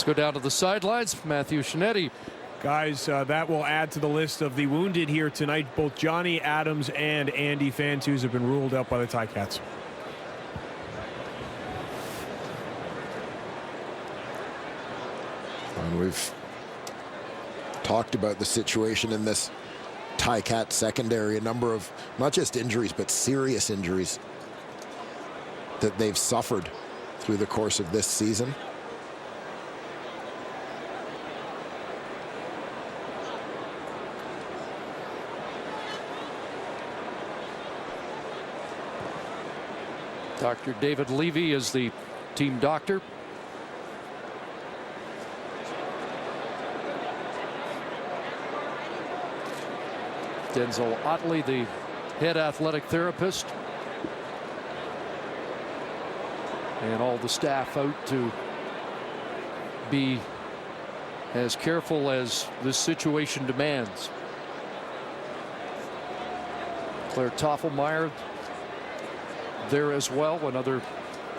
Let's go down to the sidelines. Matthew Shinetti. Guys, that will add to the list of the wounded here tonight. Both Johnny Adams and Andy Fantus have been ruled out by the Ticats. And we've talked about the situation in this Ticat secondary, a number of not just injuries but serious injuries that they've suffered through the course of this season. Dr. David Levy is the team doctor. Denzel Otley, the head athletic therapist. And all the staff out to be as careful as this situation demands. Claire Toffelmeyer there as well, another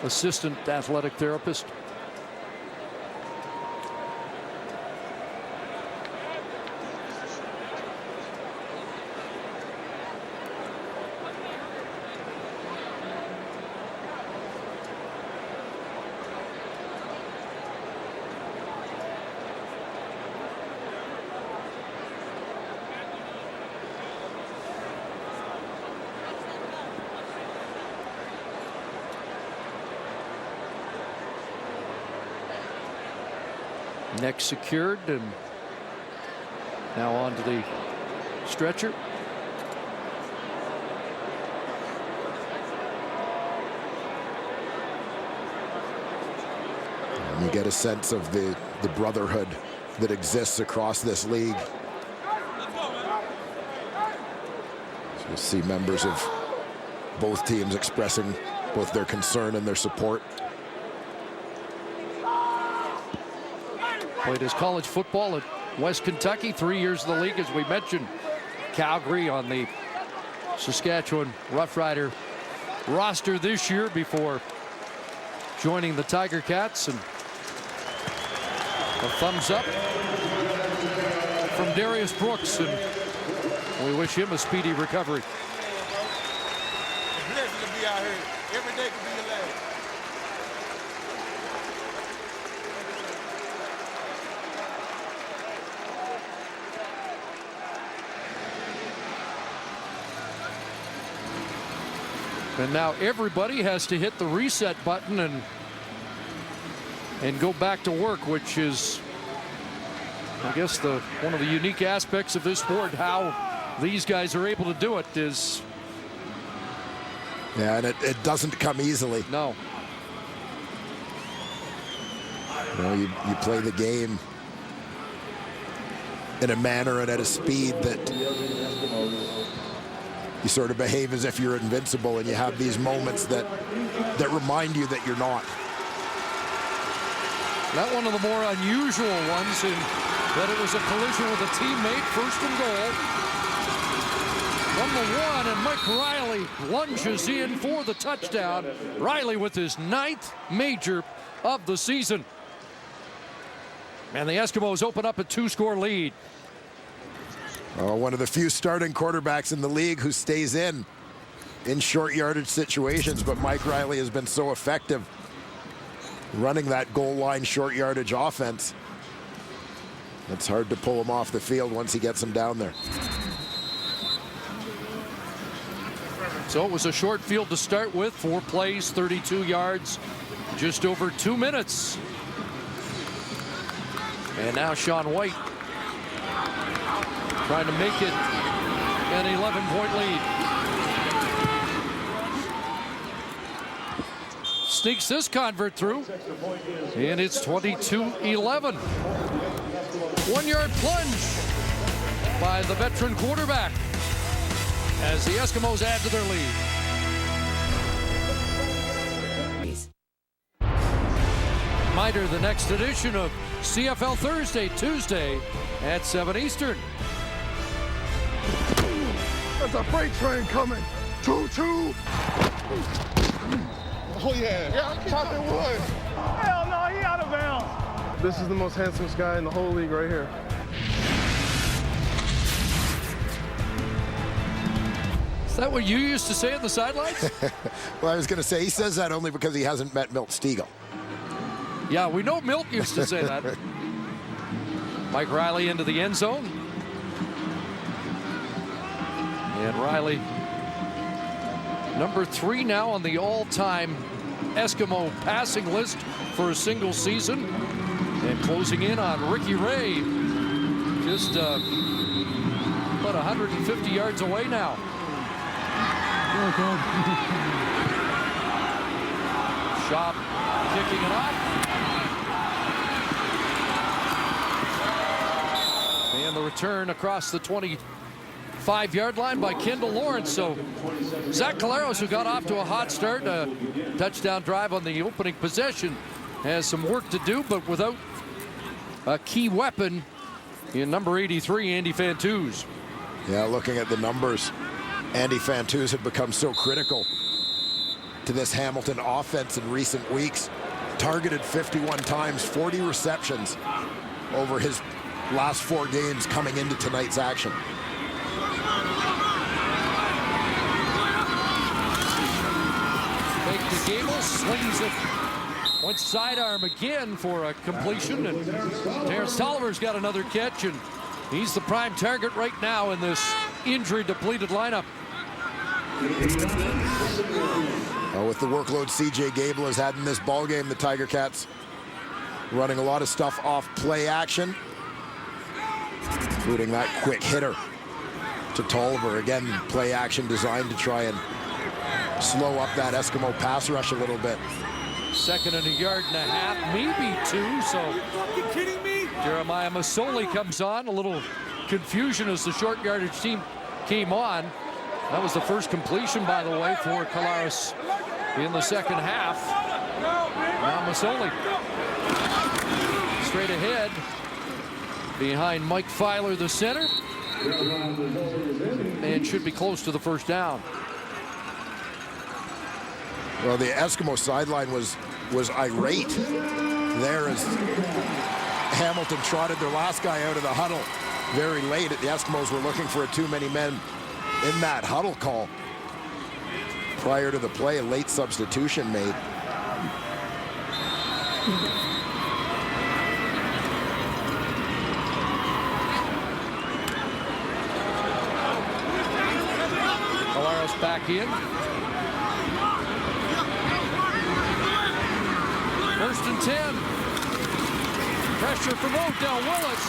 assistant athletic therapist. Neck secured, and now onto the stretcher. And you get a sense of the brotherhood that exists across this league. So you'll see members of both teams expressing both their concern and their support. Played his college football at West Kentucky, 3 years in the league, as we mentioned. Calgary on the Saskatchewan Roughrider roster this year before joining the Tiger Cats. And a thumbs up from Darius Brooks, and we wish him a speedy recovery. It's a blessing to be out here. Every day can be your last. And now everybody has to hit the reset button and go back to work, which is, I guess, one of the unique aspects of this sport. How these guys are able to do it is... Yeah, and it doesn't come easily. No. You know, you play the game in a manner and at a speed that you sort of behave as if you're invincible, and you have these moments that remind you that you're not. Not one of the more unusual ones in that it was a collision with a teammate, first and goal. From the one, and Mike Riley lunges in for the touchdown. Riley with his 9th major of the season. And the Eskimos open up a 2-score lead. One of the few starting quarterbacks in the league who stays in short yardage situations, but Mike Riley has been so effective running that goal line short yardage offense. It's hard to pull him off the field once he gets him down there. So it was a short field to start with, 4 plays, 32 yards, just over 2 minutes. And now Sean White trying to make it an 11-point lead. Sneaks this convert through, and it's 22-11. 1-yard plunge by the veteran quarterback as the Eskimos add to their lead. Reminder, the next edition of CFL Thursday, Tuesday at 7 Eastern. There's a freight train coming. 2-2. Oh, yeah. Yeah, chopping wood. Hell no, he out of bounds. This is the most handsomest guy in the whole league right here. Is that what you used to say on the sidelines? Well, I was going to say, he says that only because he hasn't met Milt Stegall. Yeah, we know Milt used to say that. Mike Riley into the end zone. And Riley, number 3 now on the all-time Eskimo passing list for a single season. And closing in on Ricky Ray, just about 150 yards away now. Shop kicking it off. And the return across the 25-yard line by Kendall Lawrence. So Zach Collaros, who got off to a hot start, a touchdown drive on the opening possession, has some work to do, but without a key weapon in number 83, Andy Fantuz. Yeah, looking at the numbers, Andy Fantuz had become so critical to this Hamilton offense in recent weeks. Targeted 51 times, 40 receptions over his last 4 games coming into tonight's action. Fake to Gable, slings it. Went sidearm again for a completion, and Terrence Tolliver's got another catch, and he's the prime target right now in this injury-depleted lineup. With the workload CJ Gable has had in this ballgame, the Tiger Cats running a lot of stuff off play action, including that quick hitter to Tolliver. Again, play action designed to try and slow up that Eskimo pass rush a little bit. 2nd and a yard and a half, maybe 2. So You kidding me? Jeremiah Masoli comes on. A little confusion as the short yardage team came on. That was the first completion, by the way, for Collaros in the second half. Now Masoli straight ahead behind Mike Filer, the center, and should be close to the first down. Well, the Eskimo sideline was irate there as Hamilton trotted their last guy out of the huddle very late. The Eskimos were looking for a too many men in that huddle call. Prior to the play, a late substitution made. Collaros back in. 1st and 10. Pressure from Odell Willis.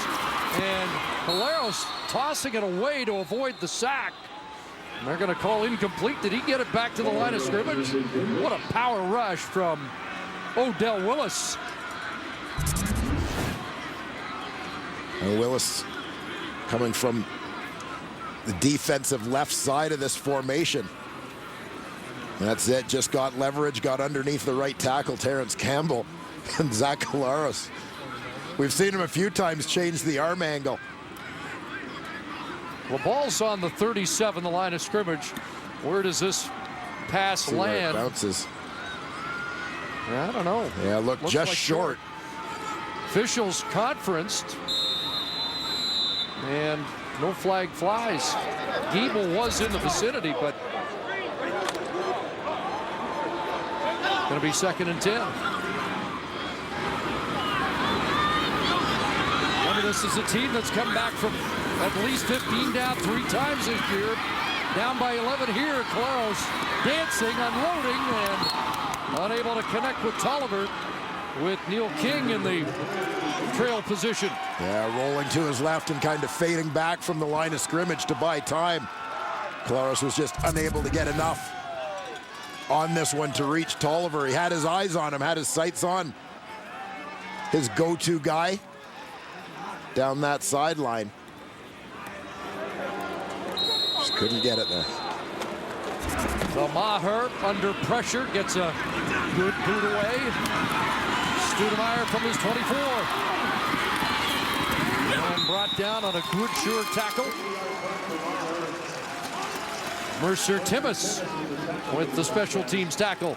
And Collaros tossing it away to avoid the sack. And they're going to call incomplete. Did he get it back to the line of scrimmage? What a power rush from Odell Willis. And Willis coming from the defensive left side of this formation. And that's it, just got leverage, got underneath the right tackle, Terrence Campbell, and Zach Collaros. We've seen him a few times change the arm angle. Well, ball's on the 37, the line of scrimmage. Where does this pass See where it land? bounces. I don't know. Yeah, look, Looks just like short. Officials conferenced. And no flag flies. Gable was in the vicinity, but going to be 2nd and 10. Remember, this is a team that's come back from at least 15 down 3 times this year. Down by 11 here. Collaros dancing, unloading, and unable to connect with Tolliver, with Neil King in the trail position. Yeah, rolling to his left and kind of fading back from the line of scrimmage to buy time. Collaros was just unable to get enough on this one to reach Tolliver. He had his eyes on him, had his sights on his go-to guy down that sideline. Just couldn't get it there. So Maher under pressure gets a good boot away. Studemeyer from his 24. And brought down on a good sure tackle. Mercer Timmis with the special teams tackle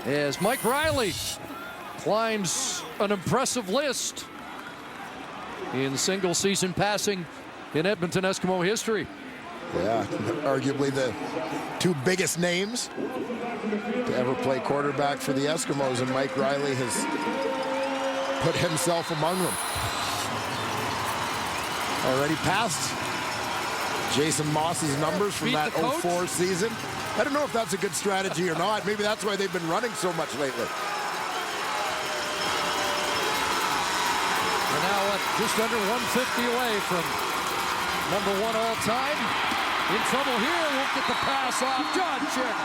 as Mike Riley climbs an impressive list in single-season passing in Edmonton Eskimo history. Yeah, arguably the two biggest names to ever play quarterback for the Eskimos, and Mike Riley has put himself among them. Already passed Jason Moss's numbers from that 04 season. I don't know if that's a good strategy or not. Maybe that's why they've been running so much lately. We're now at just under 150 away from #1 all time. In trouble here, won't get the pass off. John Chick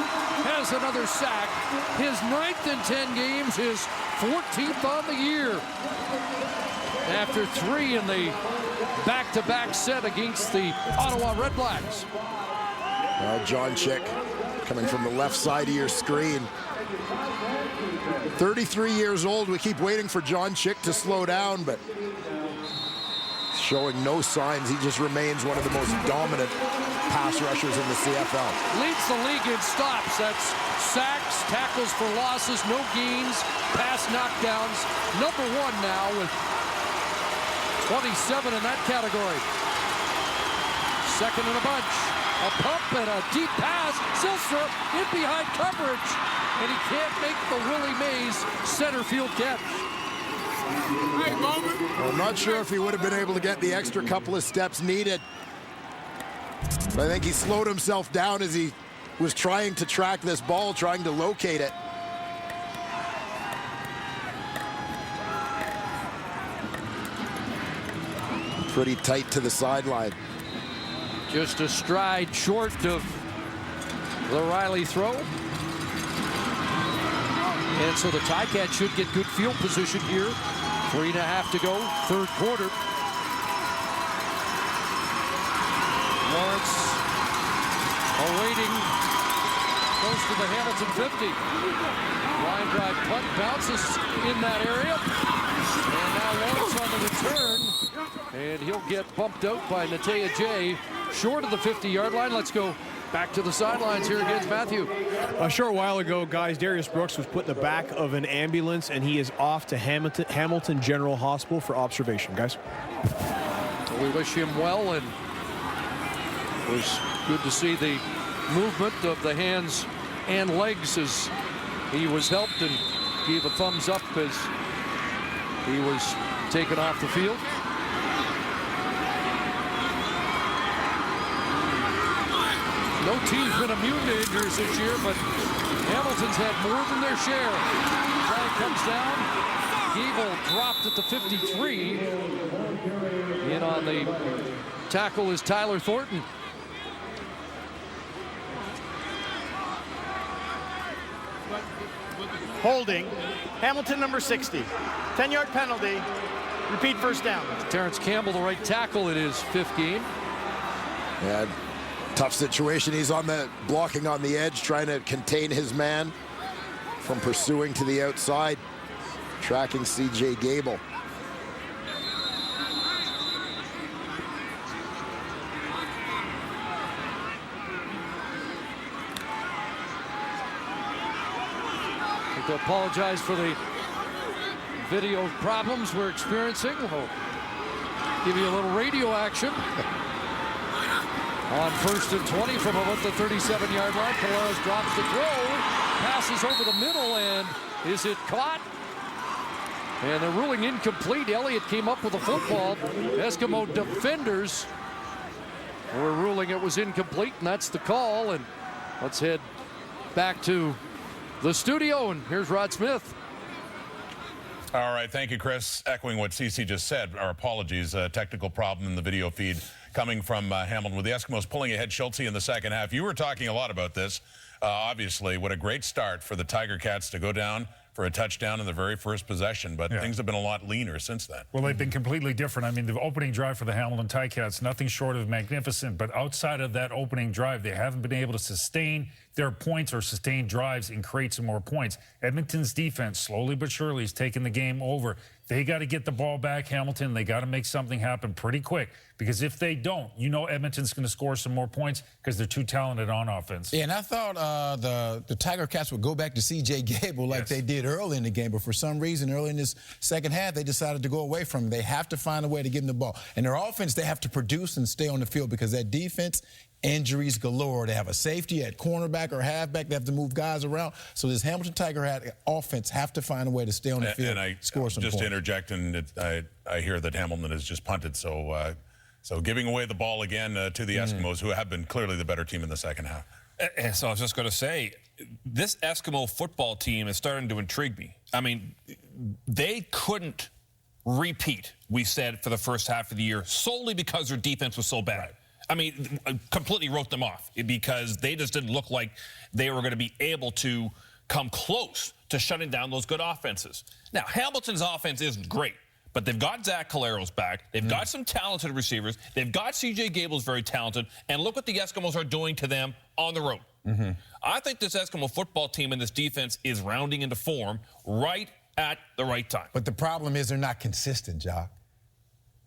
has another sack. His 9th in 10 games, his 14th on the year. After 3 in the back-to-back set against the Ottawa Red Blacks. Well, John Chick coming from the left side of your screen. 33 years old. We keep waiting for John Chick to slow down, but showing no signs. He just remains one of the most dominant pass rushers in the CFL. Leads the league in stops. That's sacks, tackles for losses, no gains, pass knockdowns. #1 now with 27 in that category. Second in a bunch. A pump and a deep pass. Silstra in behind coverage. And he can't make the Willie Mays center field catch. Well, I'm not sure if he would have been able to get the extra couple of steps needed. But I think he slowed himself down as he was trying to track this ball, trying to locate it. Pretty tight to the sideline. Just a stride short of the Riley throw. And so the Ticats should get good field position here. 3.5 to go, third quarter. Lawrence awaiting close to the Hamilton 50. Line drive punt bounces in that area. And now Lawrence on the return. And he'll get bumped out by Natea J. Short of the 50-yard line. Let's go back to the sidelines here against Matthew. A short while ago, guys, Darius Brooks was put in the back of an ambulance, and he is off to Hamilton General Hospital for observation, guys. We wish him well, and it was good to see the movement of the hands and legs as he was helped and gave a thumbs up as he was taken off the field. No team's been immune to injuries this year, but Hamilton's had more than their share. Flag comes down. Gable dropped at the 53. In on the tackle is Tyler Thornton. Holding. Hamilton number 60. 10-yard penalty. Repeat first down. Terrence Campbell, the right tackle in his 5th game. Yeah, tough situation. He's on the blocking on the edge, trying to contain his man from pursuing to the outside, tracking CJ Gable. To apologize for the video problems we're experiencing. We'll give you a little radio action. On 1st and 20 from about the 37-yard line. Polaris drops the throw, passes over the middle, and is it caught? And they're ruling incomplete. Elliott came up with a football. Eskimo defenders were ruling it was incomplete, and that's the call. And let's head back to the studio, and here's Rod Smith. All right, thank you, Chris. Echoing what CC just said, our apologies, a technical problem in the video feed coming from Hamilton with the Eskimos pulling ahead Schultz in the second half. You were talking a lot about this. Obviously, what a great start for the Tiger Cats to go down for a touchdown in the very first possession, but things have been a lot leaner since then. Well, they've been completely different. I mean, the opening drive for the Hamilton Ticats, nothing short of magnificent, but outside of that opening drive, they haven't been able to sustain their points or sustained drives and create some more points. Edmonton's defense, slowly but surely, is taking the game over. They got to get the ball back, Hamilton. They got to make something happen pretty quick, because if they don't, you know Edmonton's going to score some more points because they're too talented on offense. Yeah, and I thought the Tiger Cats would go back to C.J. Gable like they did early in the game, but for some reason, early in this second half, they decided to go away from him. They have to find a way to give him the ball. And their offense, they have to produce and stay on the field, because that defense, injuries galore. They have a safety at cornerback or halfback. They have to move guys around. So this Hamilton Tiger Hat offense have to find a way to stay on the field and score some points. Just to interject, and I hear that Hamilton has just punted, so giving away the ball again to the Eskimos, who have been clearly the better team in the second half. And so I was just going to say, this Eskimo football team is starting to intrigue me. I mean, they couldn't repeat, we said, for the first half of the year solely because their defense was so bad. Right. I mean, completely wrote them off because they just didn't look like they were going to be able to come close to shutting down those good offenses. Now, Hamilton's offense isn't great, but they've got Zach Calero's back. They've got some talented receivers. They've got C.J. Gable's very talented. And look what the Eskimos are doing to them on the road. I think this Eskimo football team and this defense is rounding into form right at the right time. But the problem is they're not consistent, Jock.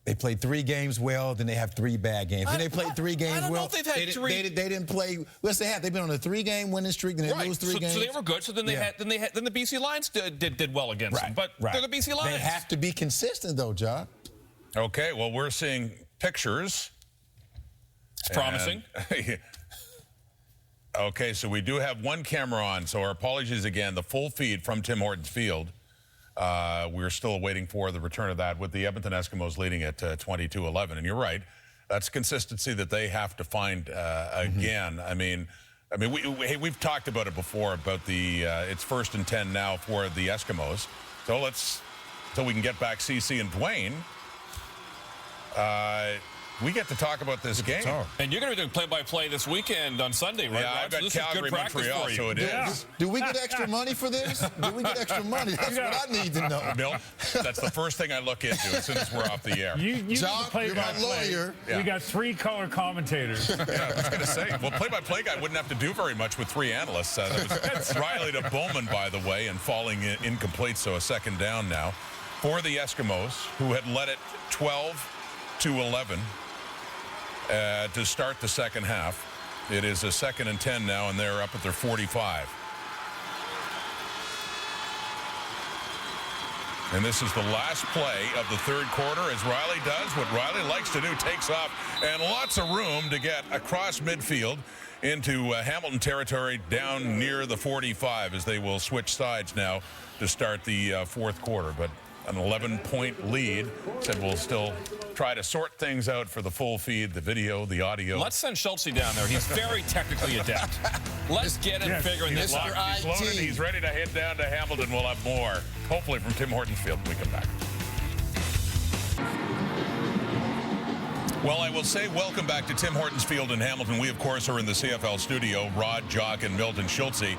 They played 3 games well, then they have 3 bad games. Then they played 3 games well. They've had they didn't play. What's they have? They've been on a 3-game winning streak, then they lose 3 games. So they were good. So then then the BC Lions did well against them. But they're the BC Lions. They have to be consistent, though, Jock. Okay, well, we're seeing pictures. It's promising. Okay, so we do have one camera on, so our apologies again. The full feed from Tim Hortons Field. We're still waiting for the return of that, with the Edmonton Eskimos leading at 22-11. And you're right, that's consistency that they have to find again. I mean, we've talked about it before about the it's 1st and 10 now for the Eskimos. So until we can get back CC and Dwayne. We get to talk about this game. And you're going to be doing play-by-play this weekend on Sunday, right? Yeah, I've got Calgary, Montreal, so it is. Do we get extra money for this? Do we get extra money? That's what I need to know. Bill, that's the first thing I look into as soon as we're off the air. Jock, you're my lawyer. We got 3 color commentators. Yeah, I was going to say, well, play-by-play guy wouldn't have to do very much with 3 analysts. That was Riley to Bowman, by the way, and falling incomplete, so a second down now for the Eskimos, who had led it 12-11. To start the second half. It is a 2nd and 10 now, and they're up at their 45. And this is the last play of the third quarter, as Riley does what Riley likes to do, takes off, and lots of room to get across midfield into Hamilton territory down near the 45, as they will switch sides now to start the fourth quarter. But an 11-point lead. Said we'll still try to sort things out for the full feed, the video, the audio. Let's send Schultz down there. He's very technically adept. Let's get him figuring this out. He's loaded. He's ready to head down to Hamilton. We'll have more, hopefully, from Tim Hortons Field when we come back. Well, I will say welcome back to Tim Hortons Field in Hamilton. We, of course, are in the CFL studio. Rod, Jock, and Milton Schultze.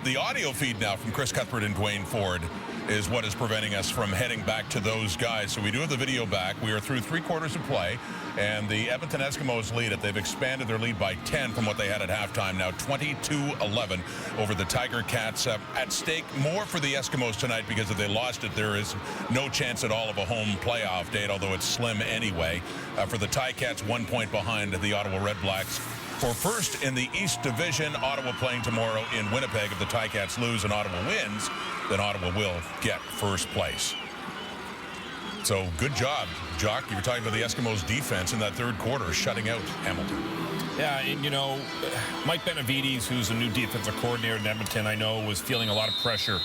The audio feed now from Chris Cuthbert and Dwayne Ford is what is preventing us from heading back to those guys. So we do have the video back. We are through 3 quarters of play, and the Edmonton Eskimos lead it. They've expanded their lead by 10 from what they had at halftime. Now 22-11 over the Tiger Cats. At stake more for the Eskimos tonight, because if they lost it, there is no chance at all of a home playoff date, although it's slim anyway. For the Ticats, 1 point behind the Ottawa Red Blacks. For first in the East Division, Ottawa playing tomorrow in Winnipeg. If the Ticats lose and Ottawa wins, then Ottawa will get first place. So good job, Jock. You were talking about the Eskimos' defense in that third quarter, shutting out Hamilton. Yeah, and you know, Mike Benavides, who's a new defensive coordinator in Edmonton, I know was feeling a lot of pressure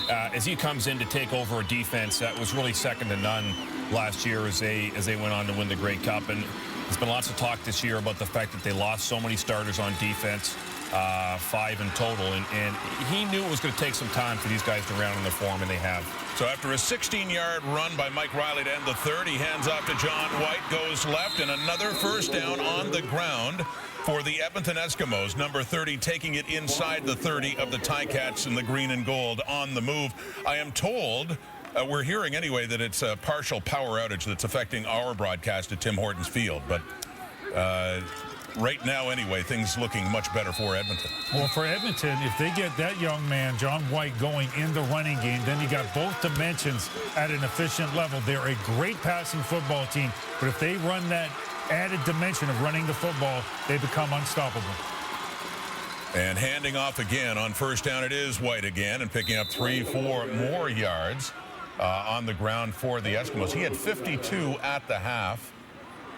as he comes in to take over a defense that was really second to none last year as they went on to win the Grey Cup. And there's been lots of talk this year about the fact that they lost so many starters on defense, 5 in total, and he knew it was going to take some time for these guys to round in their form, and they have. So after a 16-yard run by Mike Riley to end the third, he hands off to John White, goes left, and another first down on the ground for the Edmonton Eskimos. Number 30 taking it inside the 30 of the Ticats in the green and gold on the move. I am told, we're hearing anyway, that it's a partial power outage that's affecting our broadcast at Tim Hortons Field. But right now anyway, things looking much better for Edmonton. Well, for Edmonton, if they get that young man, John White, going in the running game, then you got both dimensions at an efficient level. They're a great passing football team, but if they run that added dimension of running the football, they become unstoppable. And handing off again on first down, it is White again, and picking up 3-4 more yards on the ground for the Eskimos. He had 52 at the half,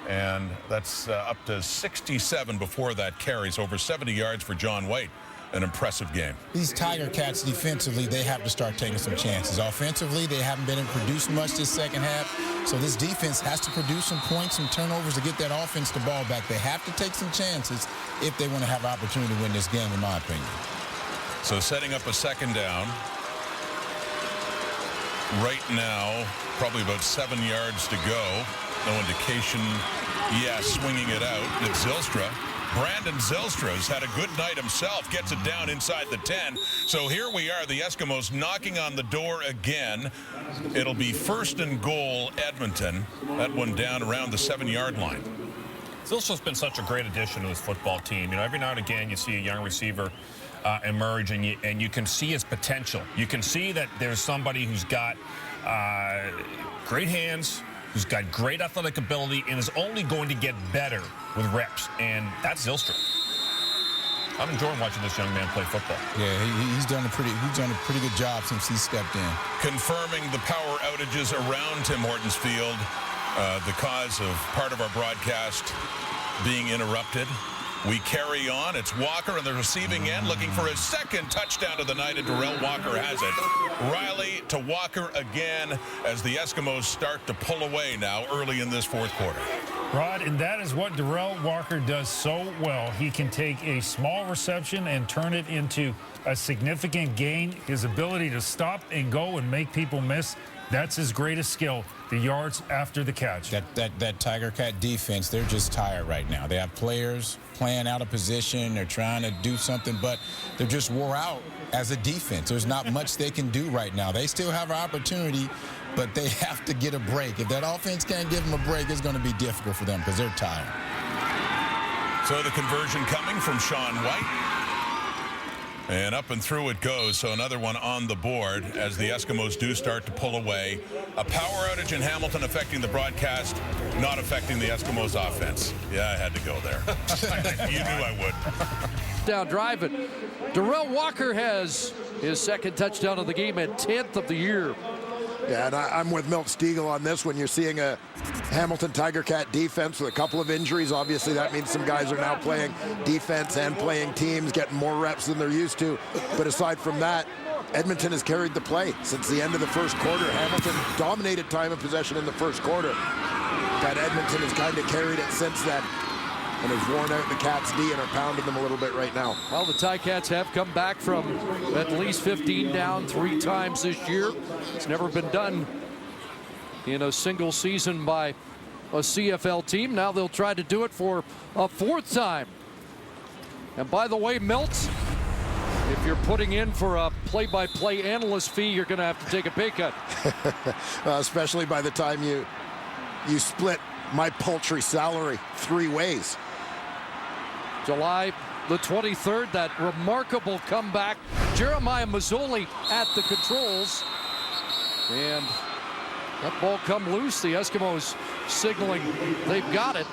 and that's up to 67 before that carries. Over 70 yards for John White. An impressive game. These Tiger Cats defensively, they have to start taking some chances. Offensively, they haven't been able to produce much this second half. So this defense has to produce some points, some turnovers to get that offense the ball back. They have to take some chances if they want to have an opportunity to win this game, in my opinion. So setting up a second down. Right now, probably about 7 yards to go. No indication. Yeah, swinging it out. It's Zylstra. Brandon Zylstra's had a good night himself, gets it down inside the 10. So here we are, the Eskimos knocking on the door again. It'll be first and goal, Edmonton. That one down around the 7-yard line. Zylstra's been such a great addition to his football team. You know, every now and again you see a young receiver emerge, and you can see his potential. You can see that there's somebody who's got great hands, who's got great athletic ability, and is only going to get better with reps, and that's Zylstra. I'm enjoying watching this young man play football. Yeah, he's done a pretty good job since he stepped in. Confirming the power outages around Tim Hortons Field, the cause of part of our broadcast being interrupted. We carry on. It's Walker on the receiving end looking for his second touchdown of the night, and Darrell Walker has it. Riley to Walker again as the Eskimos start to pull away now early in this fourth quarter. Rod, and that is what Darrell Walker does so well. He can take a small reception and turn it into a significant gain. His ability to stop and go and make people miss, that's his greatest skill, the yards after the catch. That Tiger Cat defense, they're just tired right now. They have players playing out of position. They're trying to do something, but they're just wore out as a defense. There's not much they can do right now. They still have an opportunity, but they have to get a break. If that offense can't give them a break, it's going to be difficult for them because they're tired. So the conversion coming from Sean White. And up and through it goes. So another one on the board as the Eskimos do start to pull away. A power outage in Hamilton affecting the broadcast, not affecting the Eskimos offense. Yeah, I had to go there. You knew I would. Down driving. Darrell Walker has his second touchdown of the game and 10th of the year. Yeah, and I'm with Milt Stiegel on this one. You're seeing a Hamilton Tiger Cat defense with a couple of injuries. Obviously, that means some guys are now playing defense and playing teams, getting more reps than they're used to. But aside from that, Edmonton has carried the play since the end of the first quarter. Hamilton dominated time of possession in the first quarter. But Edmonton has kind of carried it since then and has worn out the Cats' D and are pounding them a little bit right now. Well, the Ticats have come back from at least 15 down 3 times this year. It's never been done in a single season by a CFL team. Now they'll try to do it for a 4th time. And by the way, Milt, if you're putting in for a play-by-play analyst fee, you're going to have to take a pay cut. Especially by the time you split my paltry salary 3 ways. July the 23rd, that remarkable comeback. Jeremiah Mazzoli at the controls. And that ball come loose. The Eskimos signaling they've got it.